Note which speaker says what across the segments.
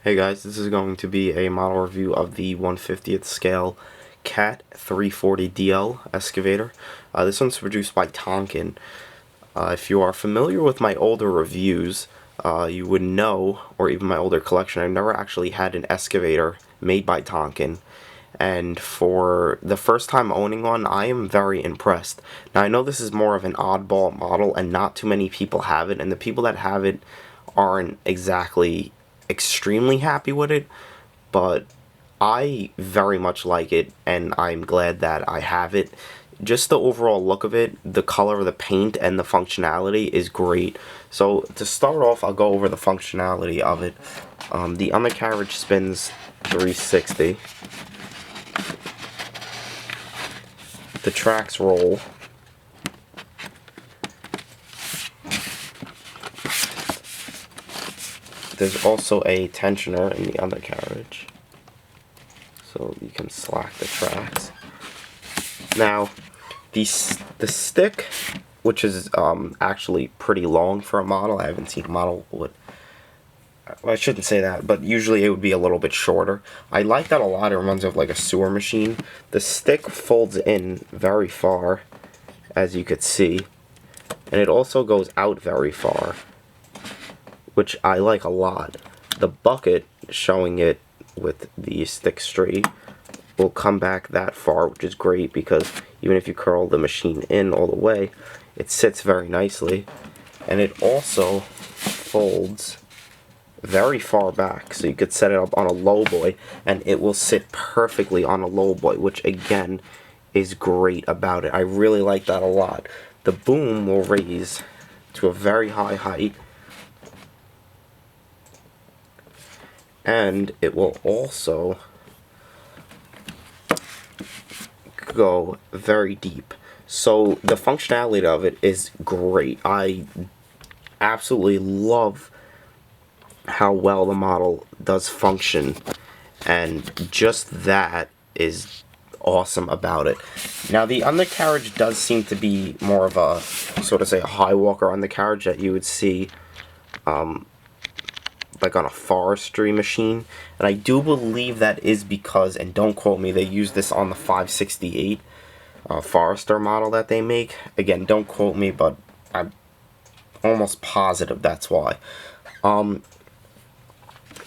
Speaker 1: Hey guys, this is going to be a model review of the 1/50th scale CAT 340DL excavator. This one's produced by Tonkin. If you are familiar with my older reviews, you would know, or even my older collection, I've never actually had an excavator made by Tonkin. And for the first time owning one, I am very impressed. Now, I know this is more of an oddball model, and not too many people have it, and the people that have it aren't exactly extremely happy with it, but I very much like it, and I'm glad that I have it. Just the overall look of it, the color of the paint, and the functionality is great. So to start off, I'll go over the functionality of it. The undercarriage spins 360. The tracks roll. There's also a tensioner in the undercarriage, so you can slack the tracks. Now, the stick, which is actually pretty long for a model. I haven't seen a model with, well, I shouldn't say that, but usually it would be a little bit shorter. I like that a lot. It reminds me of like a sewer machine. The stick folds in very far, as you could see, and it also goes out very far, which I like a lot. The bucket, showing it with the stick straight, will come back that far, which is great because even if you curl the machine in all the way, it sits very nicely. And it also folds very far back, so you could set it up on a low boy and it will sit perfectly on a low boy, which again is great about it. I really like that a lot. The boom will raise to a very high height, and it will also go very deep. So the functionality of it is great. I absolutely love how well the model does function, and just that is awesome about it. Now, the undercarriage does seem to be more of a, sort of say, a high walker undercarriage that you would see like on a forestry machine, and I do believe that is because, and don't quote me, they use this on the 568 Forester model that they make. Again, don't quote me, but I'm almost positive that's why.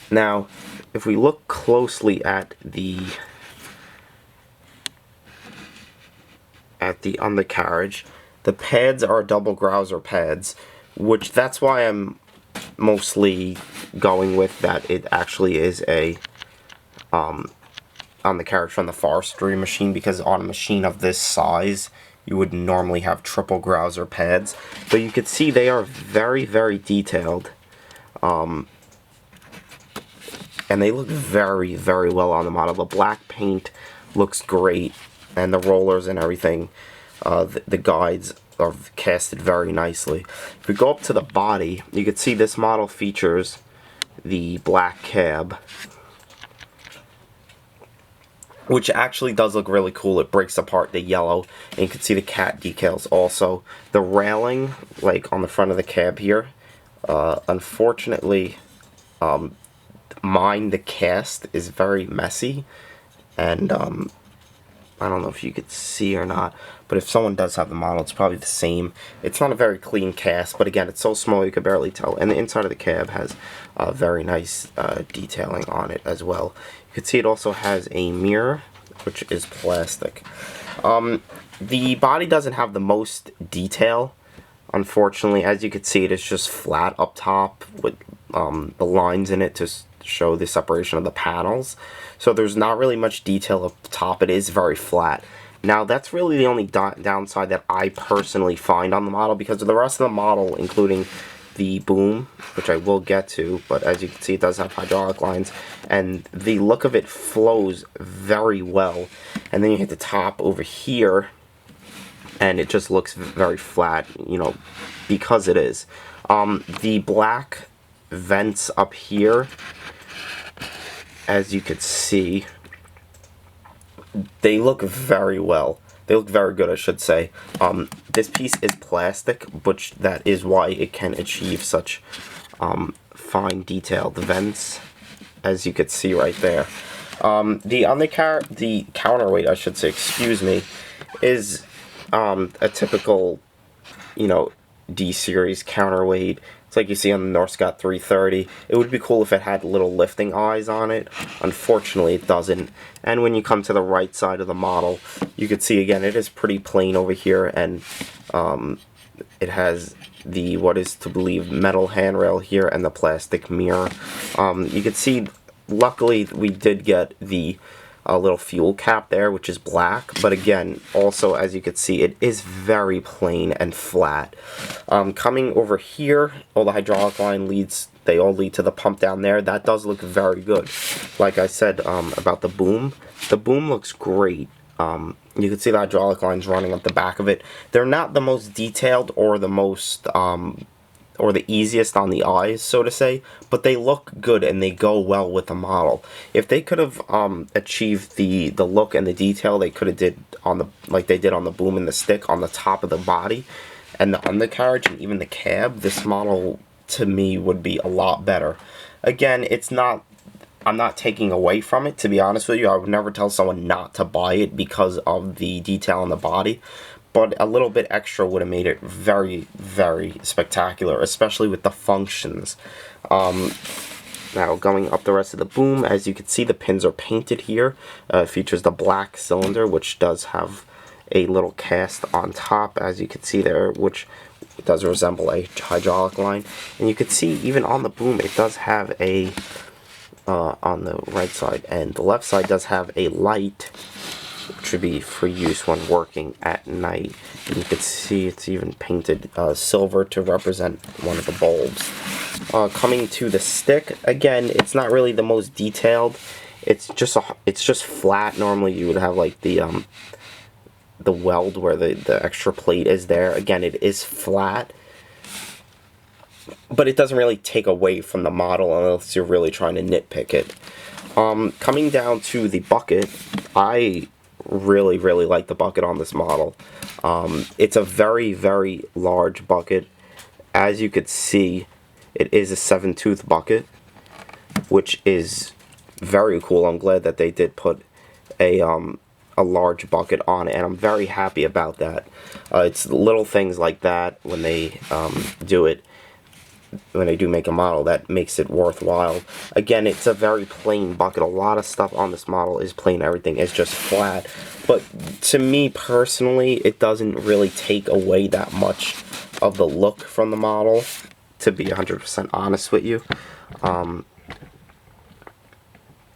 Speaker 1: Now, if we look closely at the undercarriage, the pads are double grouser pads, which that's why I'm mostly going with that it actually is a undercarriage from the forestry machine, because on a machine of this size you would normally have triple grouser pads, but you can see they are very, very detailed, and they look very, very well on the model. The black paint looks great, and the rollers and everything, the guides are casted very nicely. If we go up to the body, you can see this model features the black cab, which actually does look really cool. It breaks apart the yellow, and you can see the cat decals also. The railing, like on the front of the cab here, unfortunately, the cast is very messy, and I don't know if you could see or not, but if someone does have the model, it's probably the same. It's not a very clean cast, but again, it's so small you could barely tell. And the inside of the cab has very nice detailing on it as well. You can see it also has a mirror, which is plastic. The body doesn't have the most detail, unfortunately. As you can see, it is just flat up top with the lines in it to show the separation of the panels. So there's not really much detail up top. It is very flat. Now, that's really the only downside that I personally find on the model, because the rest of the model, including the boom, which I will get to, but as you can see, it does have hydraulic lines, and the look of it flows very well. And then you hit the top over here, and it just looks very flat, you know, because it is. The black vents up here, as you could see, they look very well. They look very good, I should say. This piece is plastic, which that is why it can achieve such fine detail. The vents as you could see right there. The counterweight, I should say, excuse me, is a typical, you know, D-series counterweight. It's like you see on the Northscott 330. It would be cool if it had little lifting eyes on it. Unfortunately, it doesn't. And when you come to the right side of the model, you can see again, it is pretty plain over here, and it has the, what is to believe, metal handrail here and the plastic mirror. You can see, luckily, we did get the little fuel cap there, which is black, but again, also as you can see, it is very plain and flat. Coming over here, all the hydraulic line leads, they all lead to the pump down there. That does look very good. Like I said about the boom looks great. You can see the hydraulic lines running up the back of it. They're not the most detailed or the most or the easiest on the eyes, so to say, but they look good and they go well with the model. If they could have achieved the look and the detail they could have did on the, like they did on the boom and the stick on the top of the body and the undercarriage and even the cab, this model to me would be a lot better. Again, it's not, I'm not taking away from it, to be honest with you. I would never tell someone not to buy it because of the detail on the body, but a little bit extra would have made it very, very spectacular, especially with the functions. Now, going up the rest of the boom, as you can see, the pins are painted here. It features the black cylinder, which does have a little cast on top, as you can see there, which does resemble a hydraulic line. And you can see, even on the boom, it does have a, on the right side, and the left side does have a light, which would be for use when working at night. And you can see it's even painted silver to represent one of the bulbs. Coming to the stick, again, it's not really the most detailed. It's just flat. Normally you would have like the weld where the extra plate is there. Again, it is flat, but it doesn't really take away from the model unless you're really trying to nitpick it. Coming down to the bucket, I really like the bucket on this model. It's a very, very large bucket. As you could see, it is a 7-tooth bucket, which is very cool. I'm glad that they did put a large bucket on it, and I'm very happy about that. It's little things like that when they do it, when they do make a model, that makes it worthwhile. Again, it's a very plain bucket. A lot of stuff on this model is plain. Everything is just flat. But to me personally, it doesn't really take away that much of the look from the model, to be 100% honest with you.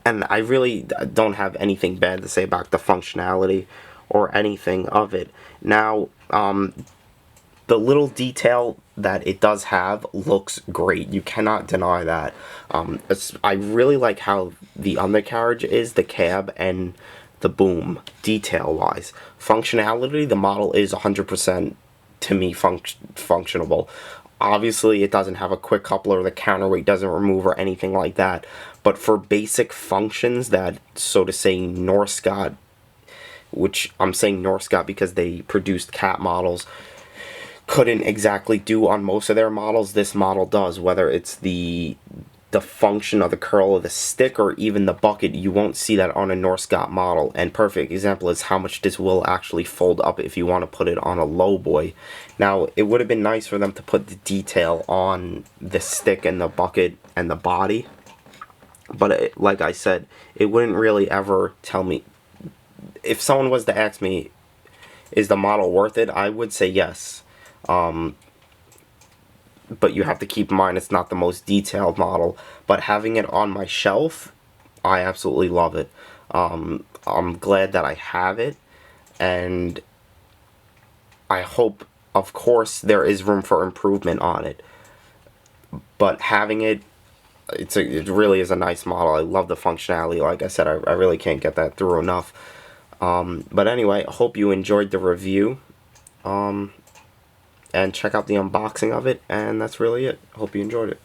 Speaker 1: And I really don't have anything bad to say about the functionality or anything of it. Now, the little detail that it does have looks great. You cannot deny that. I really like how the undercarriage is, the cab, and the boom, detail-wise. Functionality, the model is 100% to me functionable. Obviously, it doesn't have a quick coupler, the counterweight doesn't remove or anything like that. But for basic functions that, so to say, Northscott, which I'm saying Northscott because they produced cat models, couldn't exactly do on most of their models, this model does. Whether it's the function of the curl of the stick or even the bucket, you won't see that on a Northscott model. And perfect example is how much this will actually fold up if you want to put it on a lowboy. Now, it would have been nice for them to put the detail on the stick and the bucket and the body, but like I said, it wouldn't really ever tell me. If someone was to ask me, is the model worth it, I would say yes. But you have to keep in mind it's not the most detailed model. But having it on my shelf, I absolutely love it. I'm glad that I have it, and I hope, of course, there is room for improvement on it. But having it, it really is a nice model. I love the functionality. Like I said, I really can't get that through enough. But anyway, I hope you enjoyed the review. And check out the unboxing of it, and that's really it. Hope you enjoyed it.